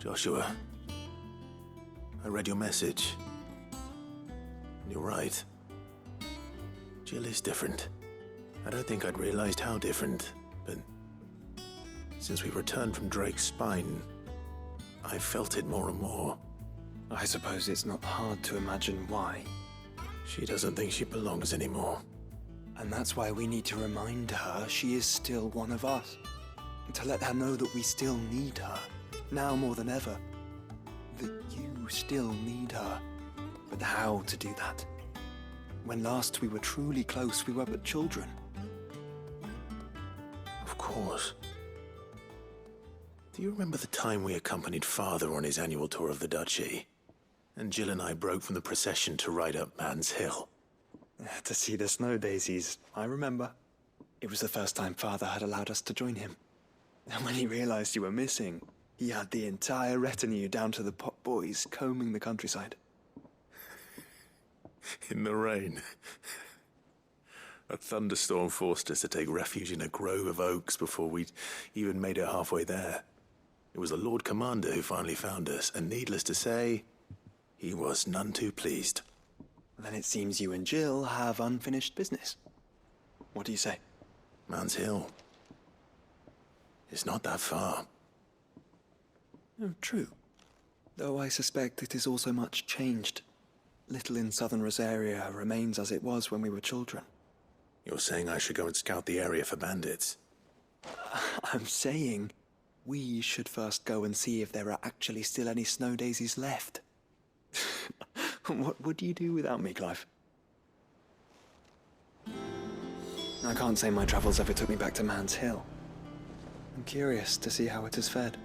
Joshua, I read your message. You're right. Jill is different. I don't think I'd realized how different, but since we returned from Drake's spine, I felt it more and more. I suppose it's not hard to imagine why. She doesn't think she belongs anymore. And that's why we need to remind her she is still one of us. To let her know that we still need her, now more than ever. That you still need her. But how to do that? When last we were truly close, we were but children. Of course. Do you remember the time we accompanied Father on his annual tour of the Duchy? And Jill and I broke from the procession to ride up Man's Hill. To see the snow daisies, I remember. It was the first time Father had allowed us to join him. And when he realized you were missing, he had the entire retinue down to the pot boys combing the countryside. In the rain. A thunderstorm forced us to take refuge in a grove of oaks before we'd even made it halfway there. It was the Lord Commander who finally found us, and needless to say, he was none too pleased. Then it seems you and Jill have unfinished business. What do you say? Man's Hill. It's not that far. Oh, true. Though I suspect it is also much changed. Little in southern Rosaria remains as it was when we were children. You're saying I should go and scout the area for bandits? I'm saying we should first go and see if there are actually still any snow daisies left. What would you do without me, Clive? I can't say my travels ever took me back to Man's Hill. I'm curious to see how it has fared.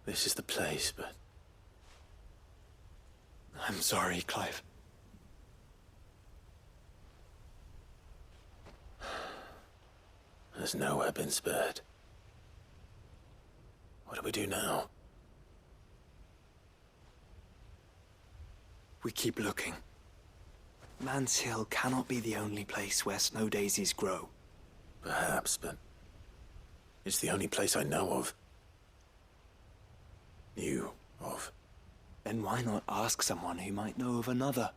This is the place, but I'm sorry, Clive. There's nowhere been spared. What do we do now? We keep looking. Man's Hill cannot be the only place where snow daisies grow. Perhaps, but it's the only place I know of. Knew of. Then why not ask someone who might know of another?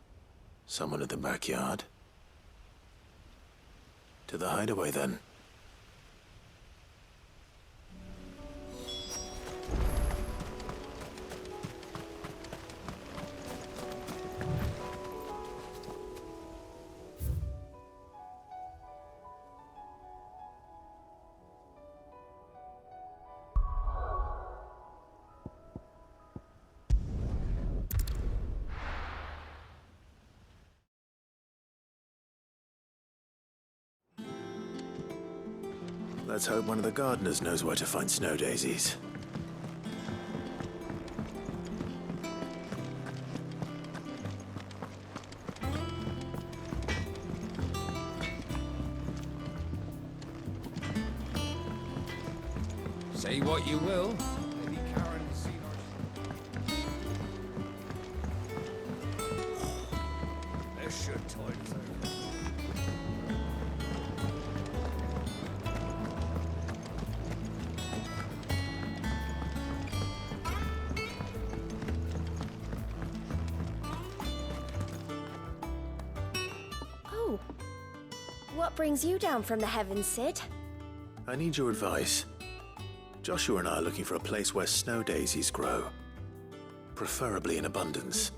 Someone in the backyard? To the hideaway, then. Let's hope one of the gardeners knows where to find snow daisies. Say what you will. Maybe Karen has seen our... There's shirt toilets over. Oh. What brings you down from the heavens, Sid? I need your advice. Joshua and I are looking for a place where snow daisies grow. Preferably in abundance.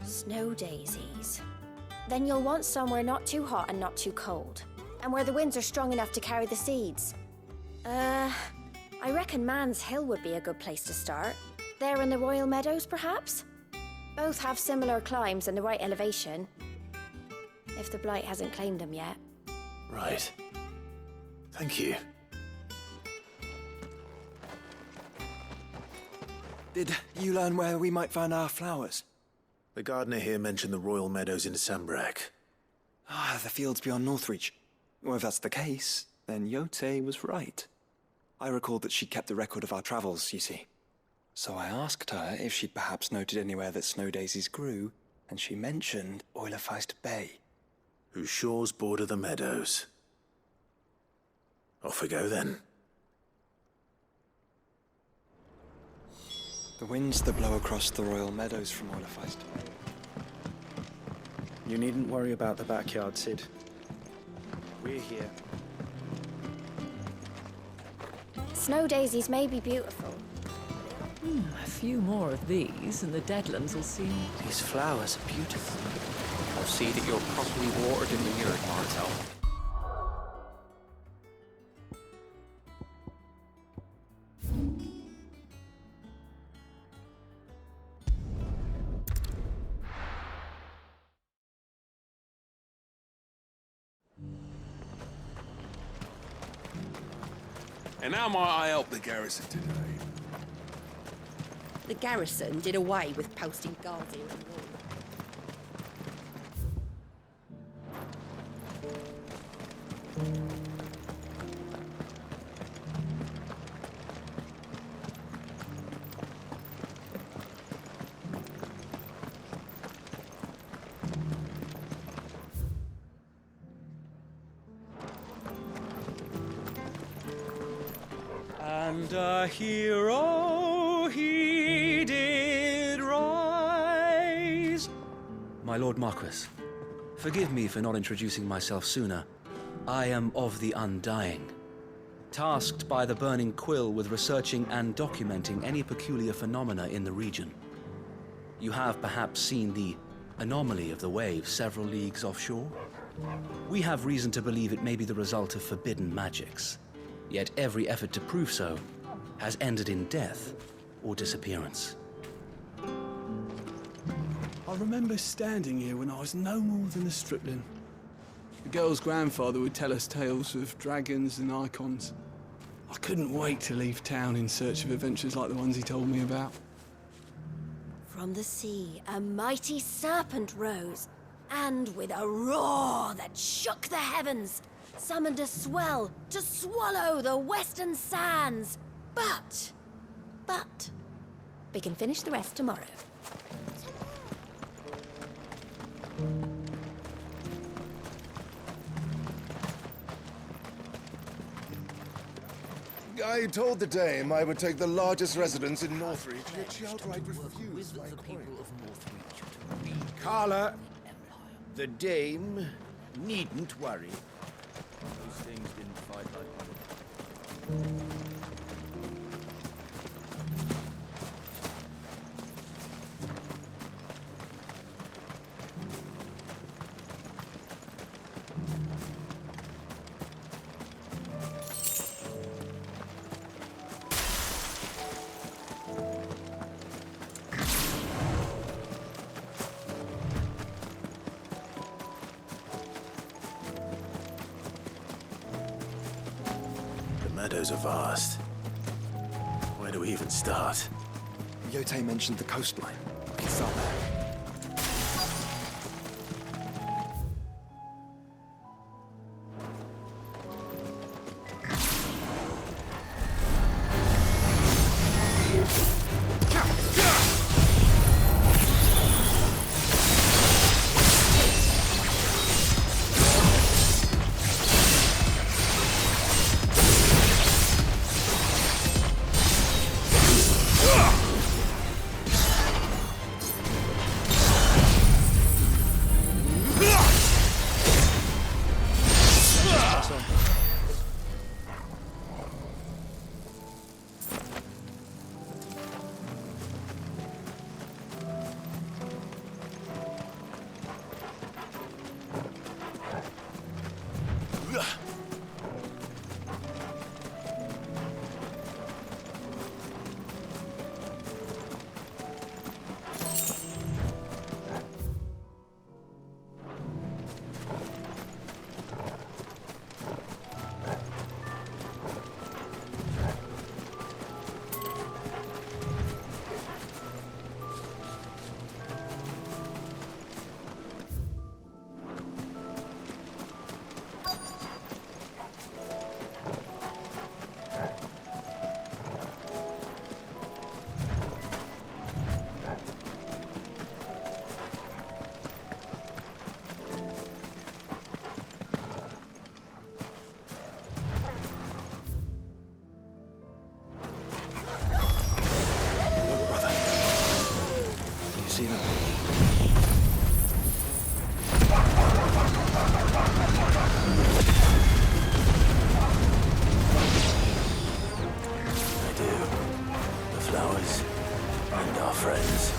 Snow daisies. Then you'll want somewhere not too hot and not too cold. And where the winds are strong enough to carry the seeds. I reckon Man's Hill would be a good place to start. There in the Royal Meadows, perhaps? Both have similar climbs and the right elevation. If the Blight hasn't claimed them yet. Right. Thank you. Did you learn where we might find our flowers? The gardener here mentioned the Royal Meadows in Sambrak. Ah, the fields beyond Northreach. Well, if that's the case, then Yote was right. I recalled that she kept the record of our travels, you see. So I asked her if she'd perhaps noted anywhere that snow daisies grew, and she mentioned Oilefeist Bay. Whose shores border the meadows. Off we go then. The winds that blow across the Royal Meadows from Oilefeist Bay. You needn't worry about the backyard, Sid. We're here. Snow daisies may be beautiful. A few more of these, and the Deadlands will seem... These flowers are beautiful. I'll see that you're properly watered in the yard, Martel. And how might I help the garrison today? The garrison did away with posting guards here in the wall. And a hero he did rise. My Lord Marquis, forgive me for not introducing myself sooner. I am of the Undying, tasked by the Burning Quill with researching and documenting any peculiar phenomena in the region. You have perhaps seen the anomaly of the wave several leagues offshore? We have reason to believe it may be the result of forbidden magics. Yet every effort to prove so has ended in death or disappearance. I remember standing here when I was no more than a stripling. The girl's grandfather would tell us tales of dragons and icons. I couldn't wait to leave town in search of adventures like the ones he told me about. From the sea, a mighty serpent rose, and with a roar that shook the heavens, summoned a swell to swallow the western sands. But, we can finish the rest tomorrow. I told the dame I would take the largest residence in Northreach, yet she outright refused my claim. Carla, the dame needn't worry. Those things didn't fight like... shadows are vast. Where do we even start? Yote mentioned the coastline. We can start there. See them? I do. The flowers and our friends.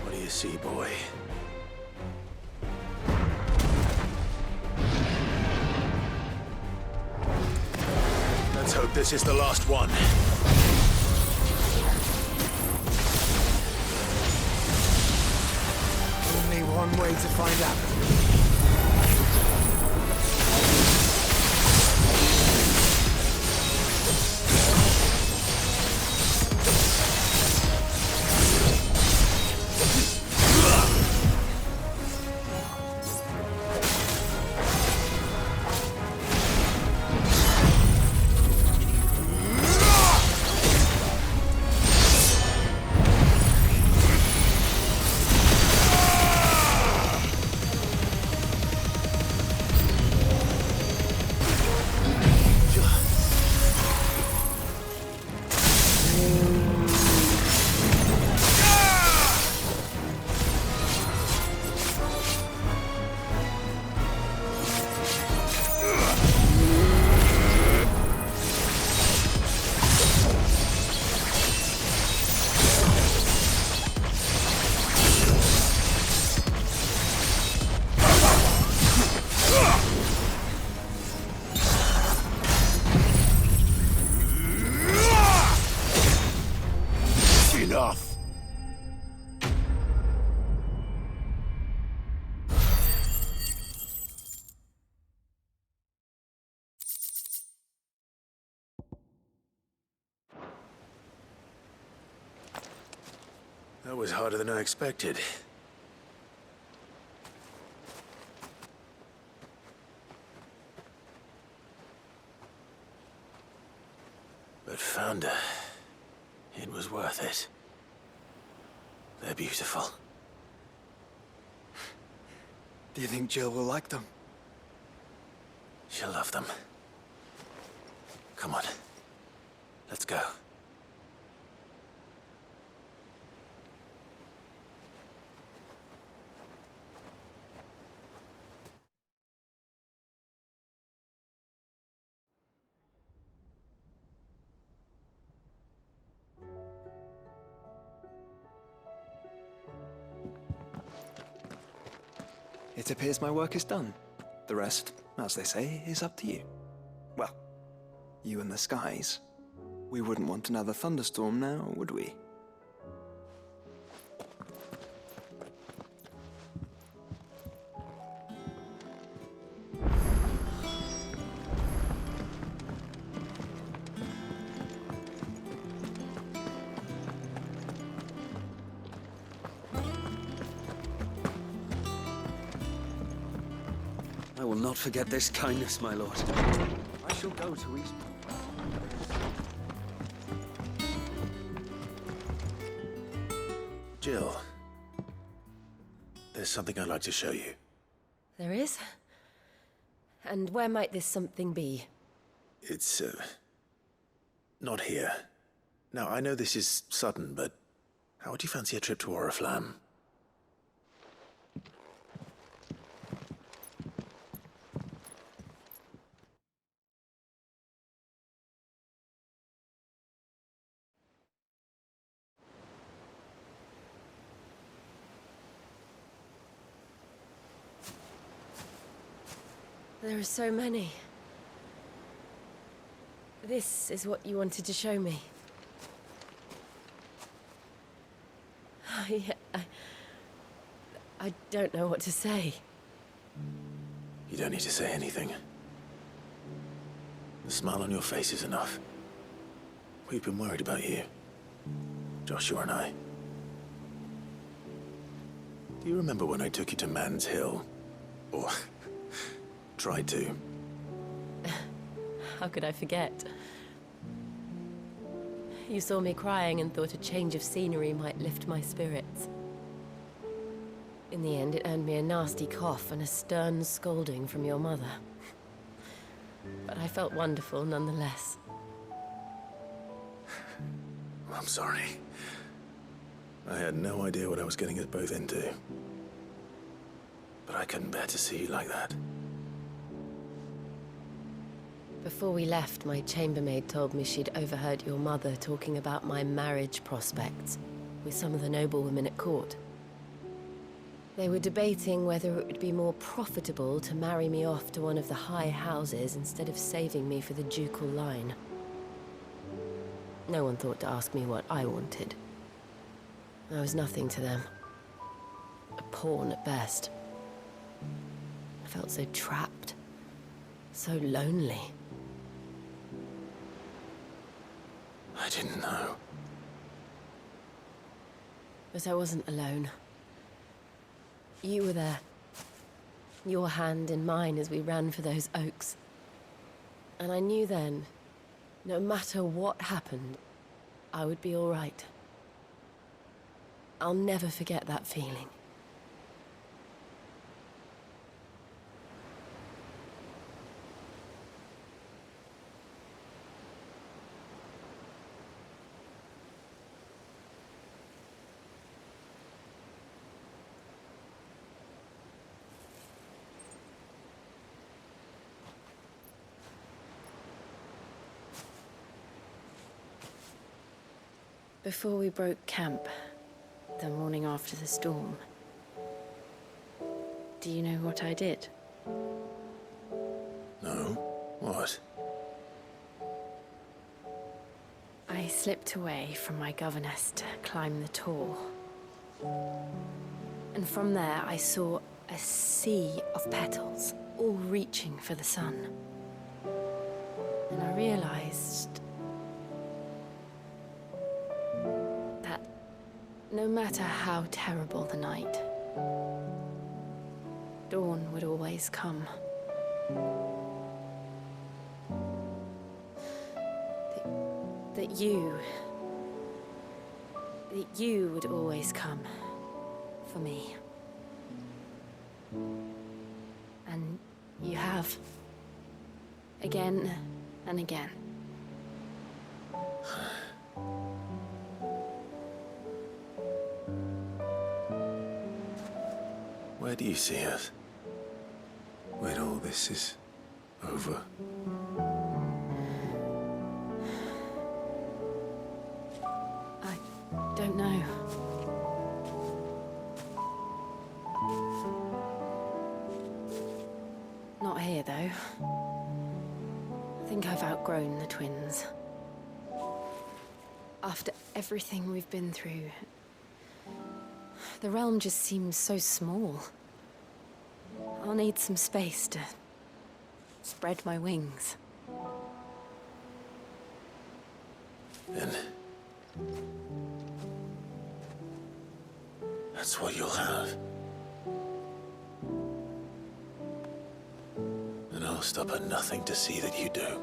What do you see, boy? Let's hope this is the last one. Only one way to find out. Enough! That was harder than I expected. But found her. It was worth it. They're beautiful. Do you think Jill will like them? She'll love them. Come on. Let's go. It appears my work is done. The rest, as they say, is up to you. You and the skies. We wouldn't want another thunderstorm now, would we? I will not forget this kindness, my lord. I shall go to East. Jill, there's something I'd like to show you. There is? And where might this something be? It's, not here. Now, I know this is sudden, but how would you fancy a trip to Oriflamme? There are so many. This is what you wanted to show me. I don't know what to say. You don't need to say anything. The smile on your face is enough. We've been worried about you, Joshua and I. Do you remember when I took you to Man's Hill? Or tried to? How could I forget? You saw me crying and thought a change of scenery might lift my spirits. In the end, it earned me a nasty cough and a stern scolding from your mother. But I felt wonderful nonetheless. I'm sorry. I had no idea what I was getting us both into. But I couldn't bear to see you like that. Before we left, my chambermaid told me she'd overheard your mother talking about my marriage prospects with some of the noblewomen at court. They were debating whether it would be more profitable to marry me off to one of the high houses instead of saving me for the ducal line. No one thought to ask me what I wanted. I was nothing to them. A pawn at best. I felt so trapped, so lonely. I didn't know. But I wasn't alone. You were there. Your hand in mine as we ran for those oaks. And I knew then, no matter what happened, I would be all right. I'll never forget that feeling. Before we broke camp, the morning after the storm, do you know what I did? No? What? I slipped away from my governess to climb the tor. And from there I saw a sea of petals, all reaching for the sun. And I realized that no matter how terrible the night, dawn would always come. That you would always come for me. And you have. Again and again. Where do you see us? When all this is over? I don't know. Not here, though. I think I've outgrown the twins. After everything we've been through, the realm just seems so small. I'll need some space to spread my wings. And that's what you'll have. And I'll stop at nothing to see that you do.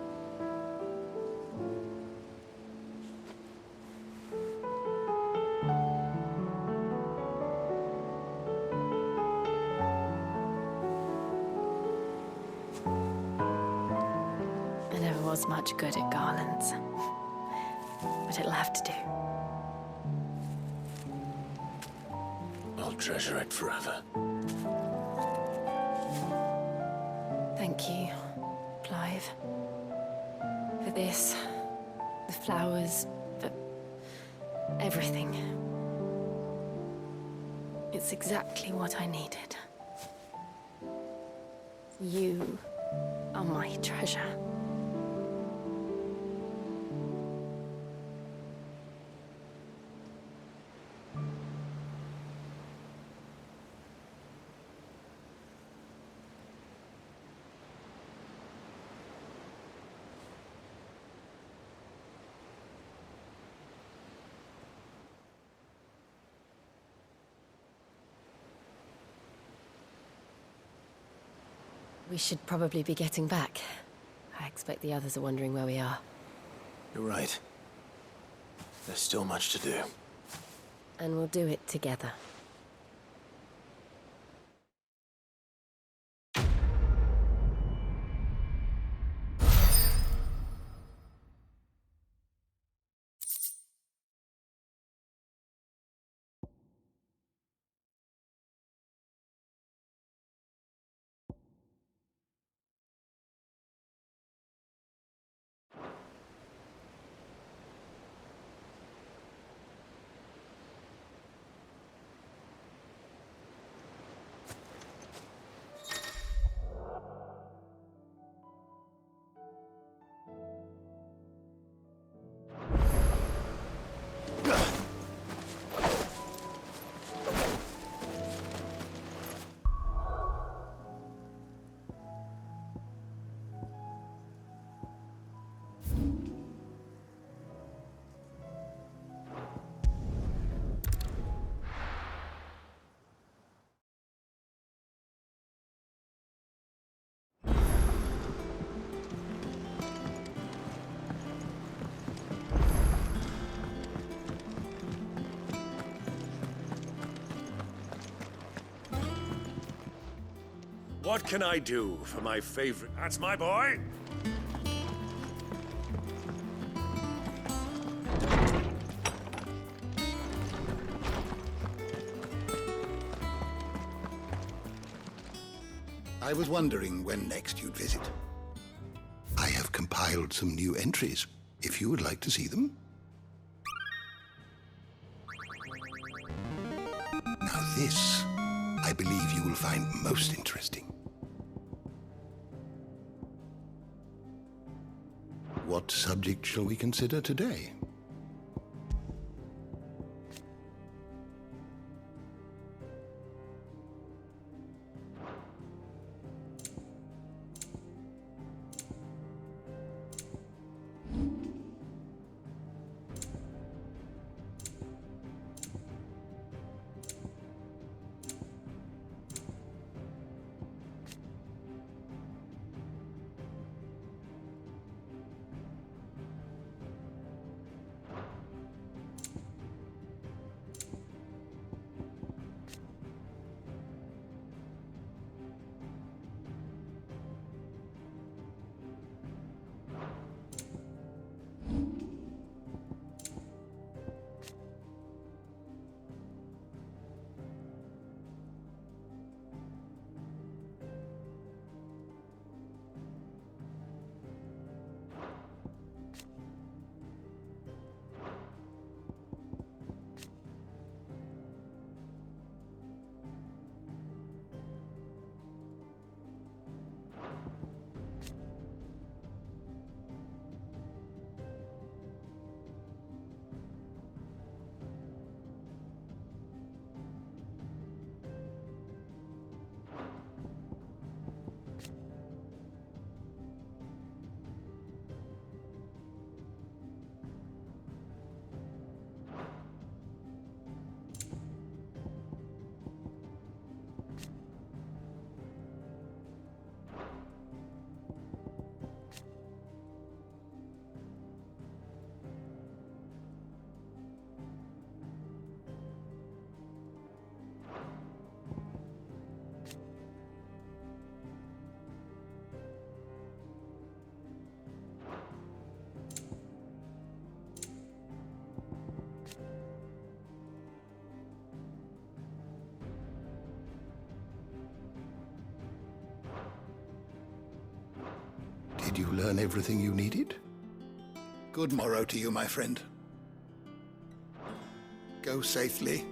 I never was much good at garlands, but it'll have to do. I'll treasure it forever. Thank you, Clive. For this, the flowers, for everything. It's exactly what I needed. You are my treasure. We should probably be getting back. I expect the others are wondering where we are. You're right. There's still much to do. And we'll do it together. What can I do for my favorite? That's my boy! I was wondering when next you'd visit. I have compiled some new entries, if you would like to see them. Now this, I believe you will find most interesting. What subject shall we consider today? Did you learn everything you needed? Good morrow to you, my friend. Go safely.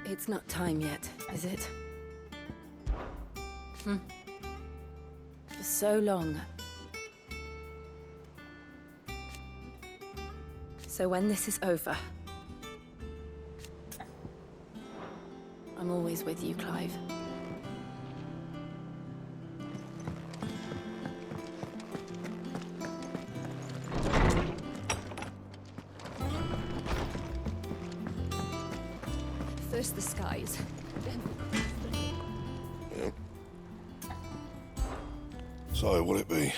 It's not time yet, is it? For so long. So when this is over, I'm always with you, Clive. First the skies, then... Yep. So, what'll it be?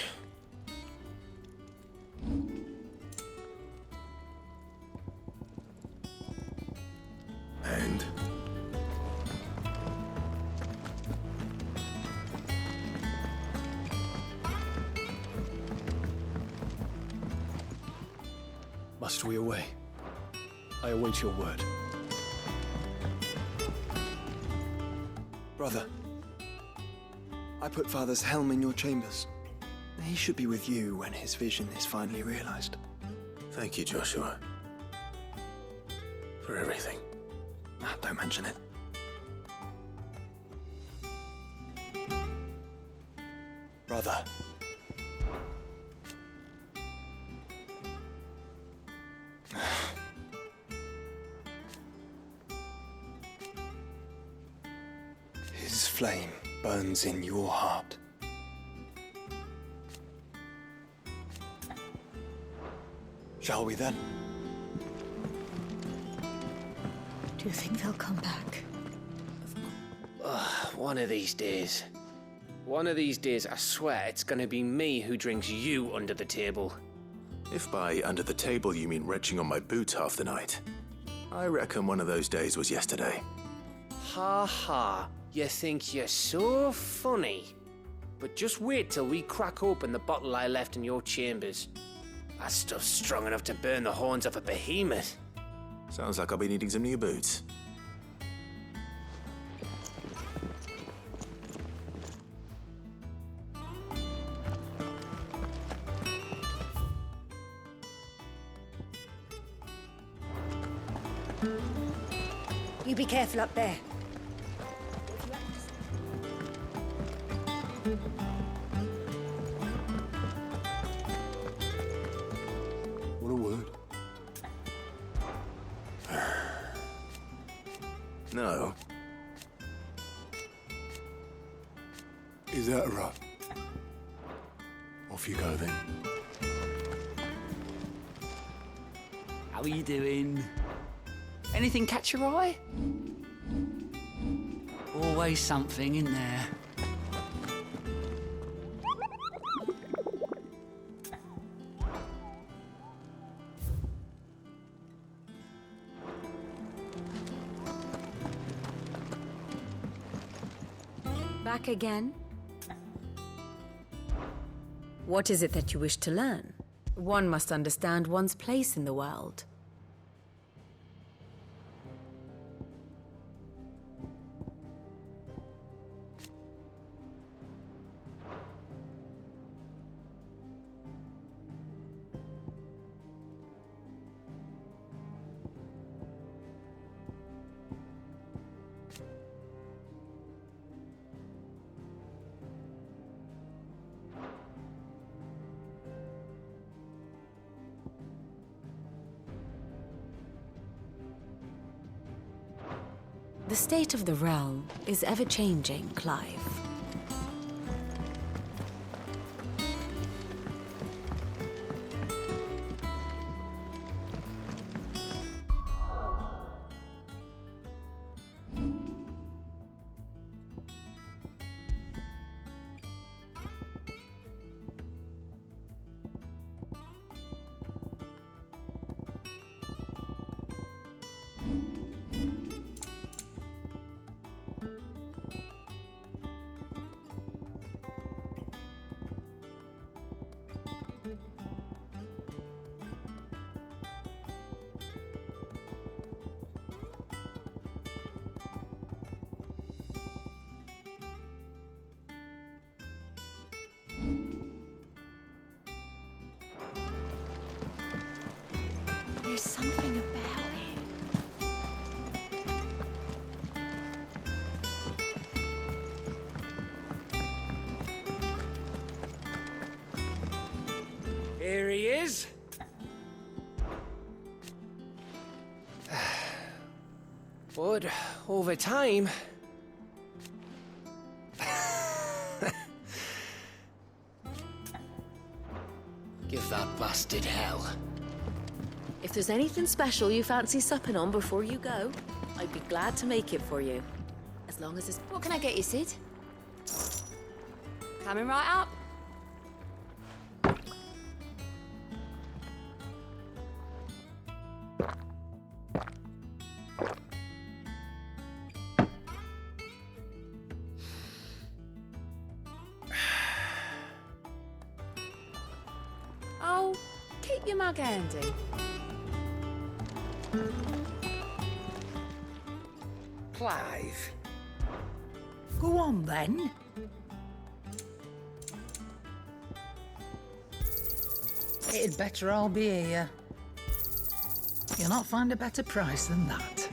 And? Must we away? I await your word. Brother, I put Father's helm in your chambers. He should be with you when his vision is finally realized. Thank you, Joshua. For everything. Don't mention it. Brother. His flame burns in your heart. Shall we then? Do you think they'll come back? One of these days. One of these days, I swear, it's gonna be me who drinks you under the table. If by under the table you mean retching on my boots half the night, I reckon one of those days was yesterday. Ha ha, you think you're so funny. But just wait till we crack open the bottle I left in your chambers. That stuff's strong enough to burn the horns off a behemoth. Sounds like I'll be needing some new boots. You be careful up there. What a word. No. Is that right? Off you go then. How are you doing? Anything catch your eye? Always something in there. Back again? What is it that you wish to learn? One must understand one's place in the world. The state of the realm is ever-changing, Clive. There's something about it. Here he is. But over time... Give that bastard hell. If there's anything special you fancy supping on before you go, I'd be glad to make it for you. As long as it's... What can I get you, Sid? Coming right up. Oh, keep your mug handy. Clive. Go on then. It'd better all be here. You'll not find a better price than that.